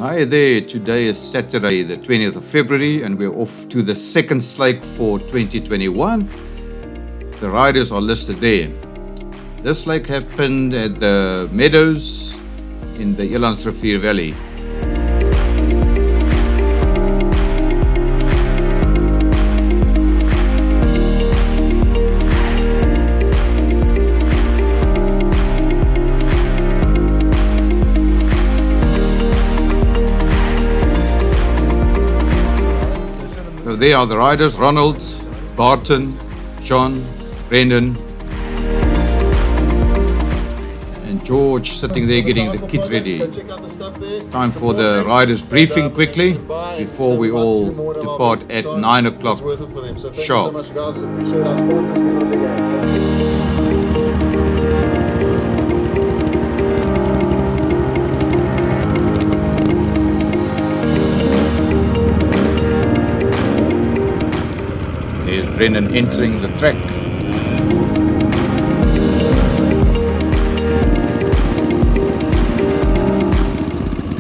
Hi there, today is Saturday the 20th of February and we're off to the second slake for 2021. The riders are listed there. This lake happened at the Meadows in the Elands Rivier Valley. So there are the riders, Ronald, Barton, John, Brendan, and George sitting there getting the kit ready. Time for the riders briefing quickly before we all depart at 9 o'clock sharp. There's Brendan entering the track.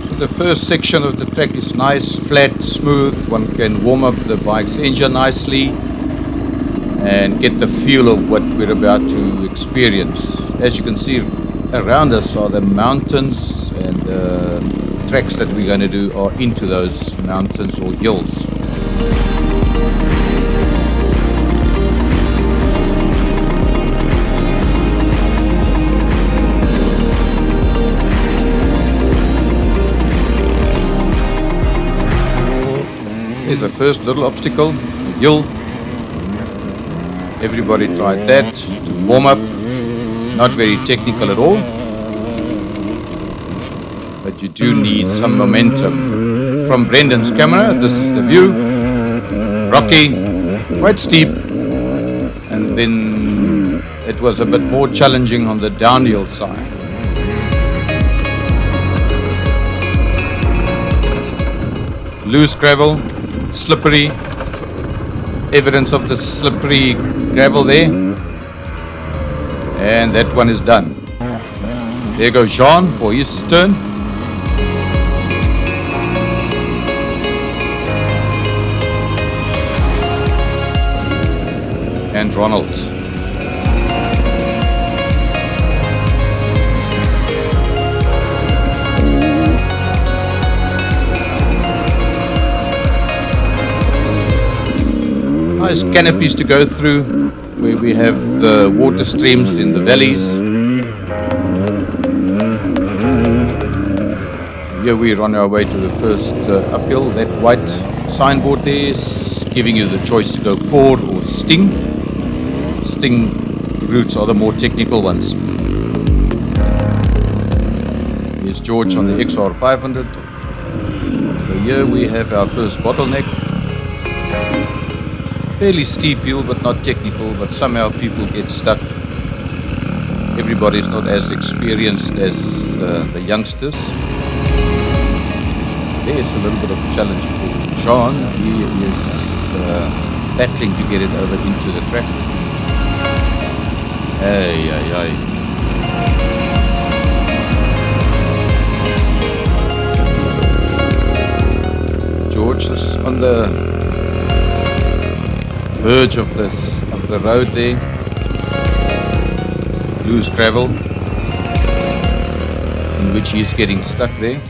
So the first section of the track is nice, flat, smooth. One can warm up the bike's engine nicely and get the feel of what we're about to experience. As you can see around us are the mountains, and the tracks that we're going to do are into those mountains or hills. Here's the first little obstacle, the hill. Everybody tried that to warm up. Not very technical at all, but you do need some momentum. From Brendan's camera, this is the view. Rocky, quite steep, and then it was a bit more challenging on the downhill side. Loose gravel, slippery, evidence of the slippery gravel there, and that one is done. There goes Jean for his turn. And Ronald. Nice canopies to go through, where we have the water streams in the valleys. Here we're on our way to the first uphill. That white signboard there is giving you the choice to go ford or sting. Sting routes are the more technical ones. Here's George on the XR 500. So here we have our first bottleneck. Fairly steep hill, but not technical, but somehow people get stuck. Everybody's not as experienced as the youngsters. There's a little bit of a challenge for Sean. He is battling to get it over into the track. Ay, ay, ay. George is on the verge of the road there. Loose gravel in which he is getting stuck there.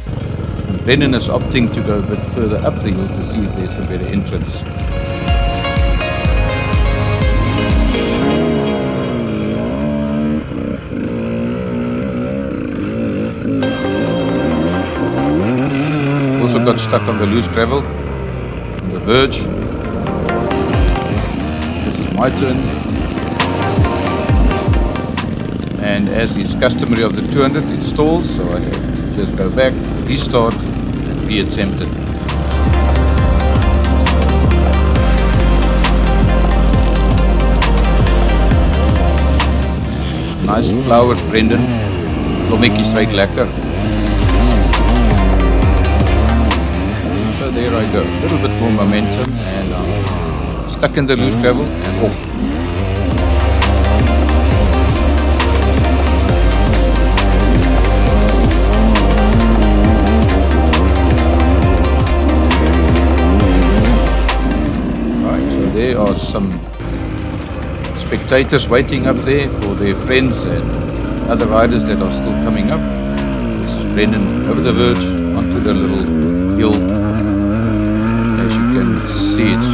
And Brendan is opting to go a bit further up the hill to see if there's a better entrance. Also got stuck on the loose gravel on the verge. My turn, and as is customary of the 200, it stalls, so I have to just go back, restart, and reattempt it. Nice flowers, Brendan. Blommetjies ruik lekker. So there I go, a little bit more momentum, and stuck in the loose gravel and off. some spectators waiting up there for their friends and other riders that are still coming up. This is Brendan over the verge onto the little hill. As you can see, it's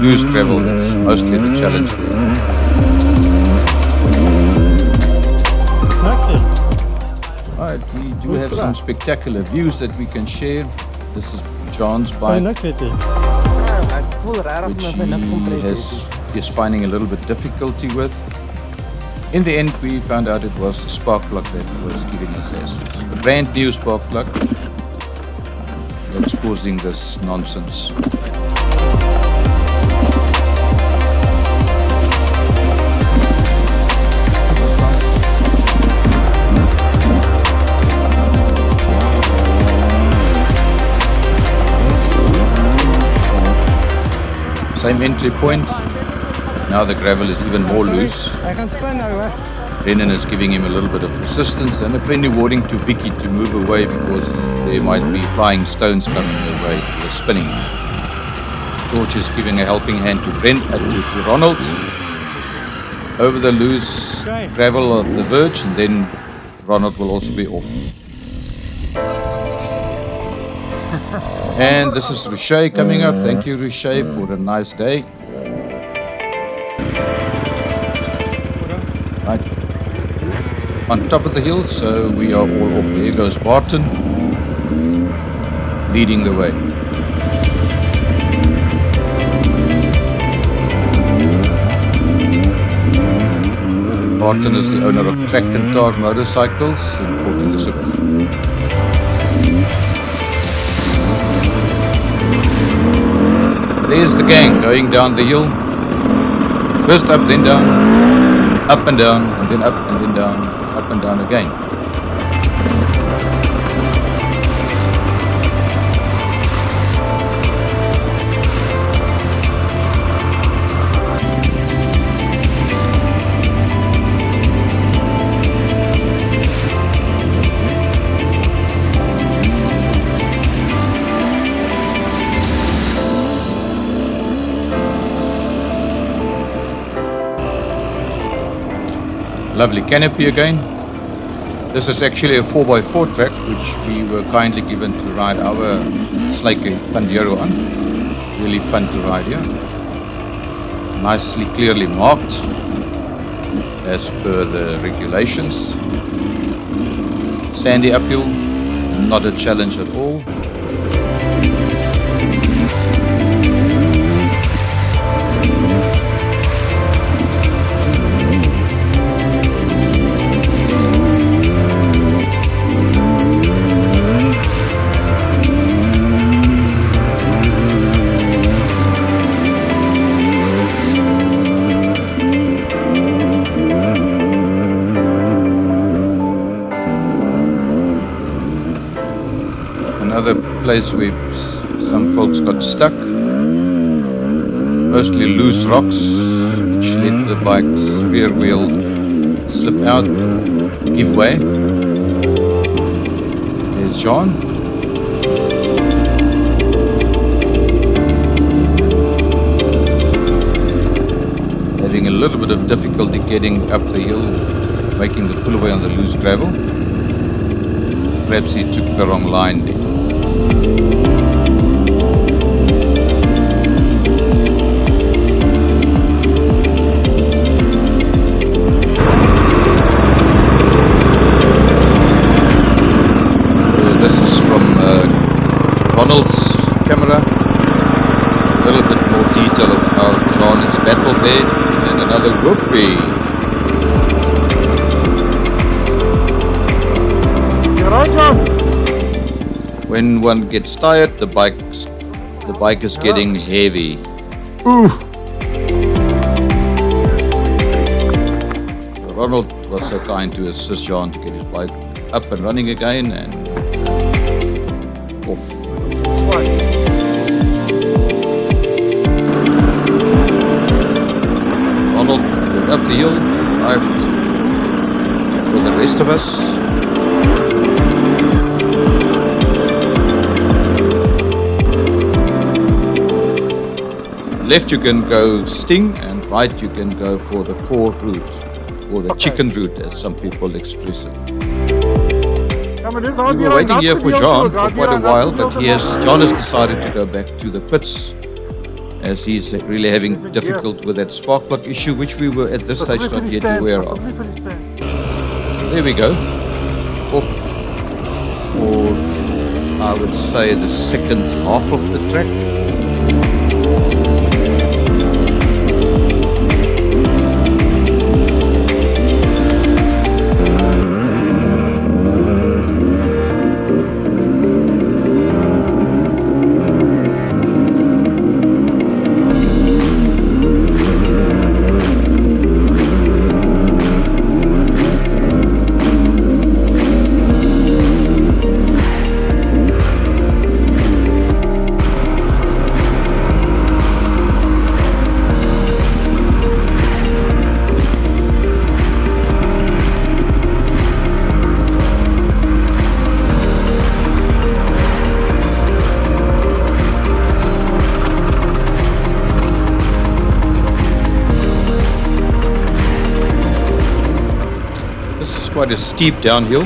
loose gravel. That's mostly the challenge there. Right, we do have some spectacular views that we can share. This is John's bike, which he is finding a little bit difficulty with. In the end, we found out it was the spark plug that was giving us hassles. A brand new spark plug that's causing this nonsense. Same entry point. Now the gravel is even more loose. Brennan is giving him a little bit of resistance and a friendly warning to Vicky to move away because there might be flying stones coming their way. They're spinning. George is giving a helping hand to to Ronald over the loose gravel of the verge, and then Ronald will also be off. And this is Riche coming up. Thank you, Riche, for a nice day. Right on top of the hill, so we are all off. There goes Barton leading the way. Barton is the owner of Track and Tar Motorcycles in Port Elizabeth. There's the gang going down the hill. First up, then down, up and down, and then up and then down, up and down again. Lovely canopy again. This is actually a 4x4 track which we were kindly given to ride our SLAKE Funduro on. Really fun to ride here. Nicely clearly marked as per the regulations. Sandy uphill, not a challenge at all. Another place where some folks got stuck. Mostly loose rocks which let the bike's rear wheel slip out, give way. There's John. Having a little bit of difficulty getting up the hill, making the pull away on the loose gravel. Perhaps he took the wrong line there. This is from Ronald's camera. A little bit more detail of how John has battled there, and another whoopee. When one gets tired, the bike is getting heavy. Ooh. Ronald was so kind to assist John to get his bike up and running again and off. Ronald went up the hill, arrived with the rest of us. left you can go Sting, and right you can go for the core route, or the chicken route as some people express it. We were waiting here for John for quite a while, but John has decided to go back to the pits as he's really having difficulty with that spark plug issue, which we were at this stage not yet aware of. There we go. Off for, I would say, the second half of the track. Quite a steep downhill,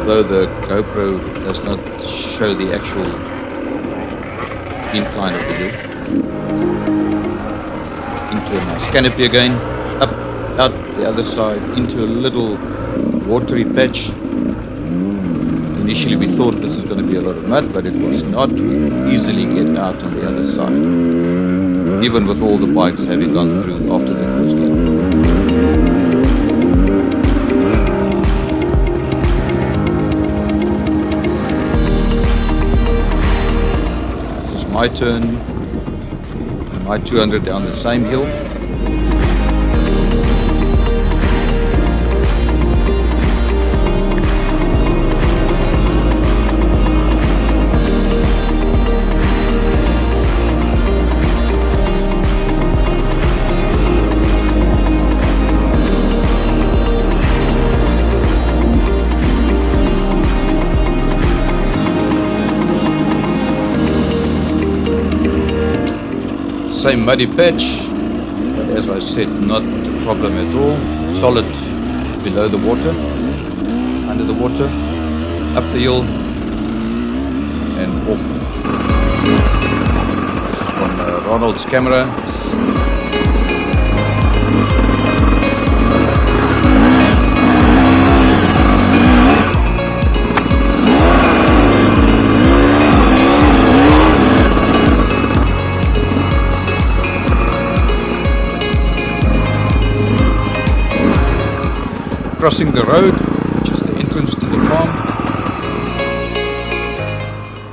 though the GoPro does not show the actual incline of the hill. Into a nice canopy again, up, out the other side, into a little watery patch. Initially we thought this was going to be a lot of mud, but it was not. We easily get out on the other side, even with all the bikes having gone through after the first lap. My turn, my 200 down the same hill. Same muddy patch, but as I said, not a problem at all. Solid below the water, under the water, up the hill, and off. This is from Ronald's camera. Crossing the road, which is the entrance to the farm,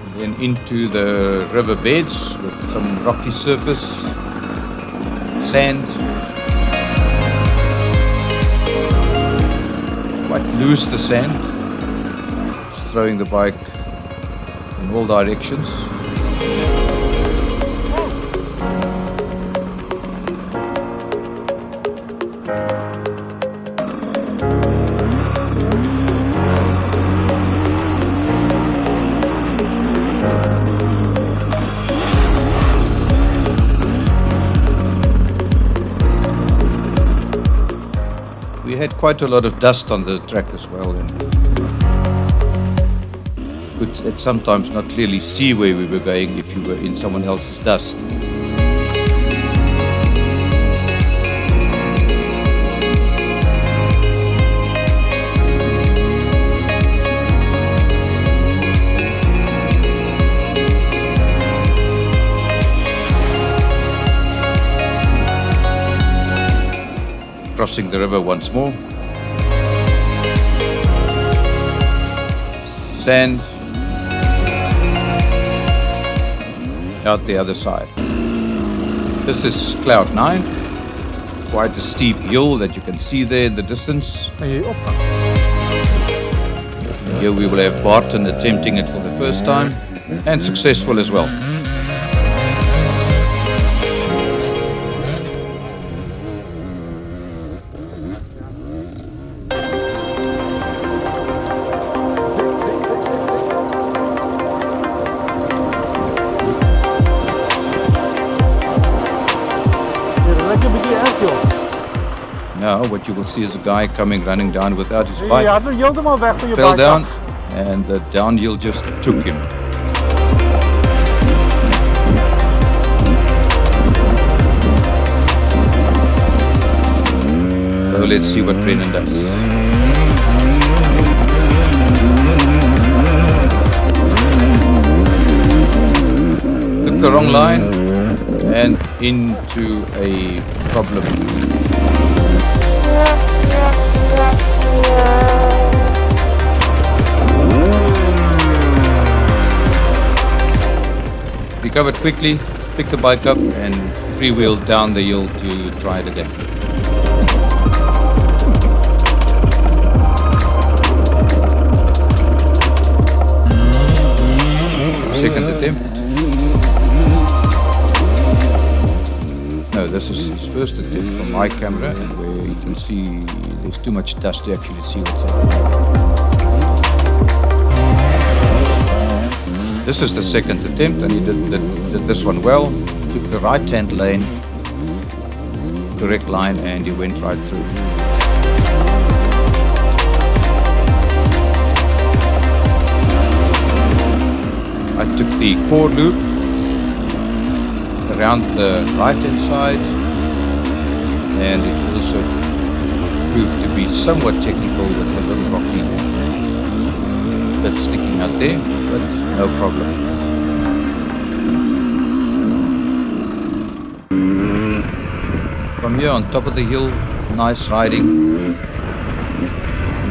and then into the river beds with some rocky surface, sand, quite loose the sand, just throwing the bike in all directions. We had quite a lot of dust on the track as well, and we could sometimes not clearly see where we were going if you were in someone else's dust. Crossing the river once more. Sand. Out the other side. This is Cloud 9. Quite a steep hill that you can see there in the distance. Here we will have Barton attempting it for the first time, and successful as well. now, what you will see is a guy coming running down without his bike. Ja, dan hield hem al weg van je Fell bike down, af. and the downhill just took him. So let's see what Brennan does. Took the wrong line and into a problem. Recovered quickly, picked the bike up and freewheeled down the hill to try it again. Second attempt. No, this is his first attempt from my camera, and where you can see there's too much dust to actually see what's happening. This is the second attempt, and he did this one well. Took the right-hand lane, correct line, and he went right through. I took the core loop around the right-hand side, and it also proved to be somewhat technical with a little rocky bit sticking out there, but no problem. From here on top of the hill, nice riding,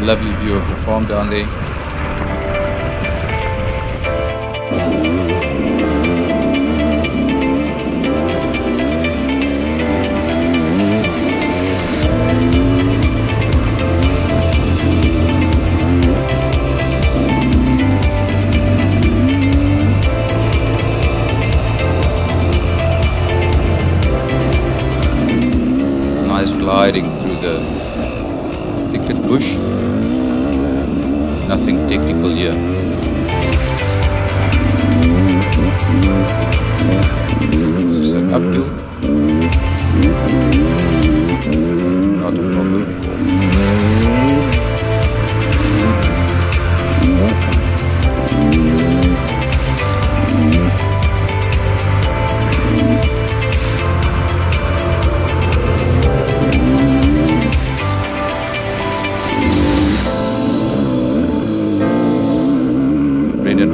lovely view of the farm down there. Gliding through the thicket bush. Nothing technical here. This is an uphill. Not a problem.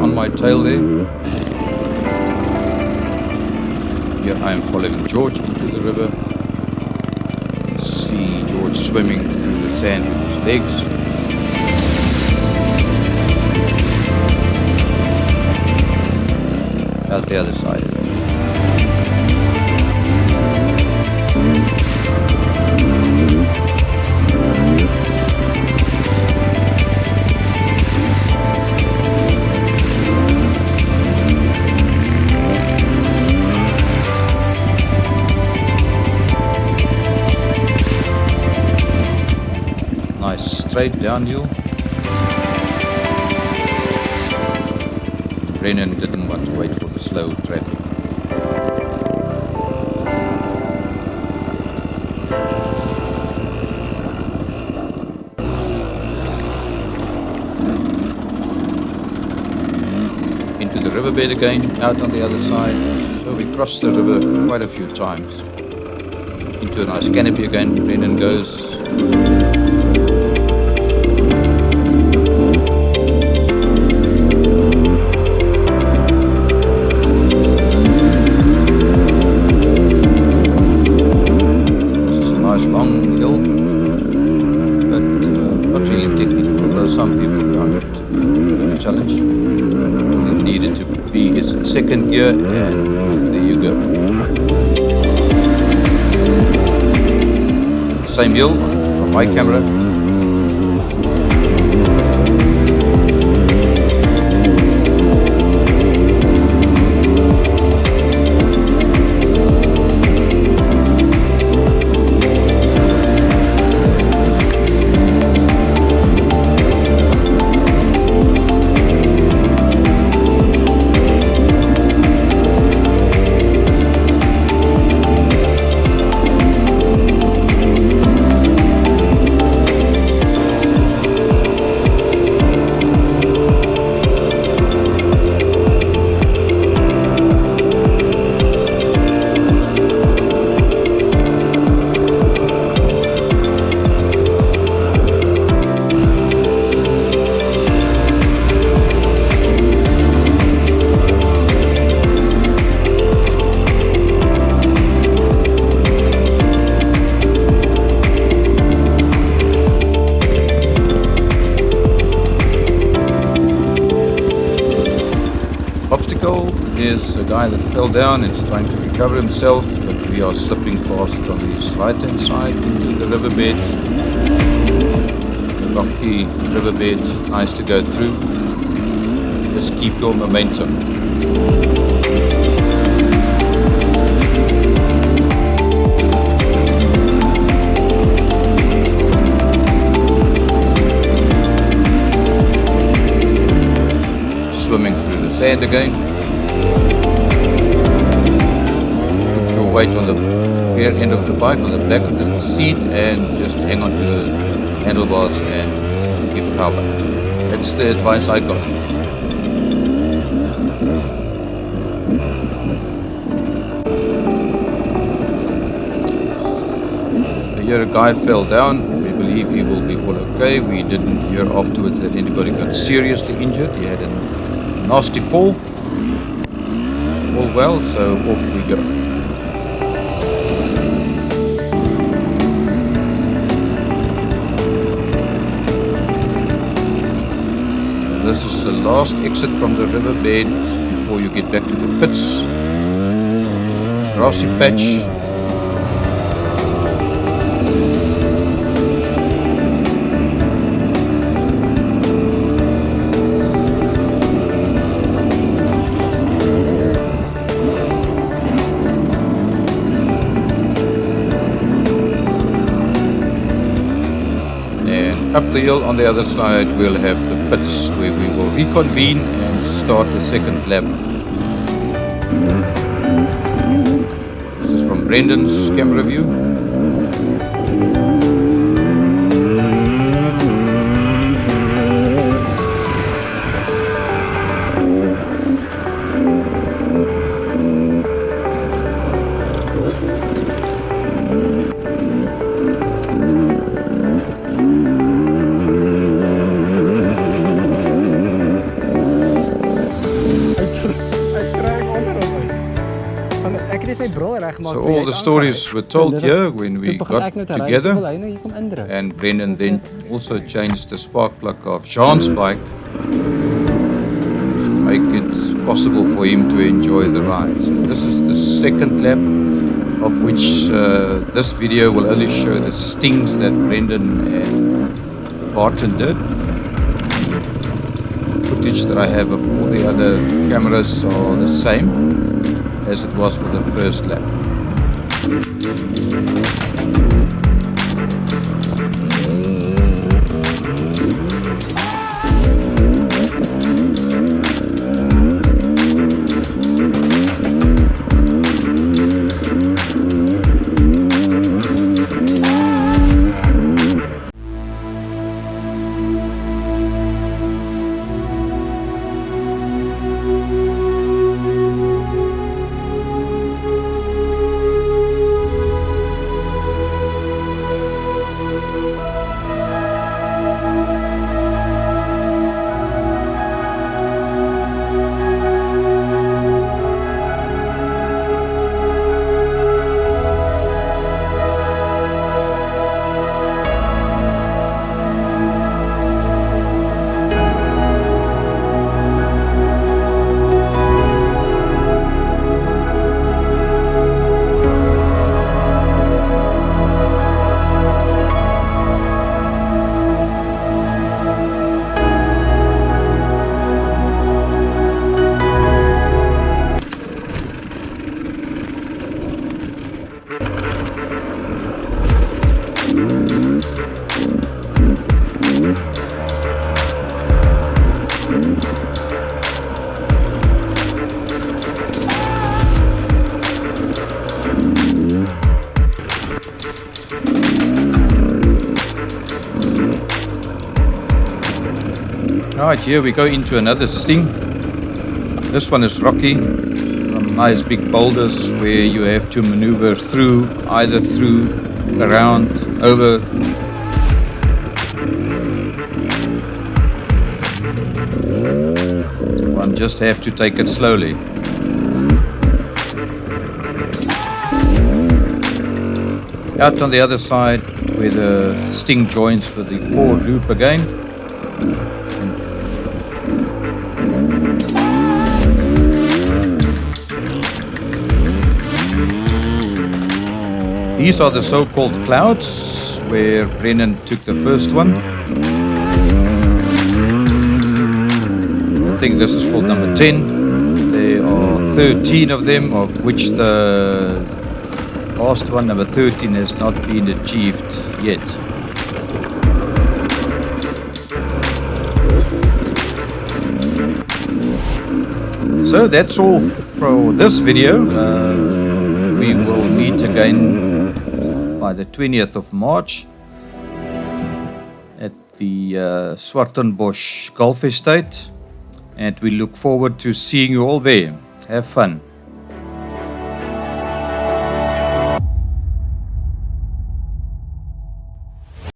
On my tail there. Here I am following George into the river. See George swimming through the sand with his legs. Out the other side. Straight downhill. Brennan didn't want to wait for the slow traffic. Into the riverbed again, out on the other side. So we crossed the river quite a few times. Into a nice canopy again, Brennan goes. Some people found it to be a challenge. It needed to be his second gear, and there you go. Same hill from my camera. there's a guy that fell down and is trying to recover himself, but we are slipping fast on his right hand side into the riverbed. The rocky riverbed, nice to go through. Just keep your momentum. Swimming through the sand again. Put your weight on the rear end of the bike, on the back of the seat, and just hang on to the handlebars and give power. That's the advice I got. Here a guy fell down. We believe he will be all okay. We didn't hear afterwards that anybody got seriously injured. He had a nasty fall. All well, so off we go. This is the last exit from the riverbed before you get back to the pits. Grassy patch. Up the hill on the other side we'll have the pits where we will reconvene and start the second lap. This is from Brendan's camera view. So all the stories were told here when we got together, and Brendan then also changed the spark plug of Jean's bike to make it possible for him to enjoy the ride. So this is the second lap, of which this video will only show the stings that Brendan and Barton did. Footage that I have of all the other cameras are the same as it was for the first lap. Right, here we go into another sting. This one is rocky. Some nice big boulders where you have to maneuver through, either through, around, over. One just have to take it slowly. Out on the other side where the sting joins with the core loop again. These are the so-called clouds where Brennan took the first one. I think this is called number 10. There are 13 of them, of which the last one, number 13, has not been achieved yet. So that's all for this video. We will meet again by the 20th of March at the Swartenbosch Golf Estate, and we look forward to seeing you all there. Have fun.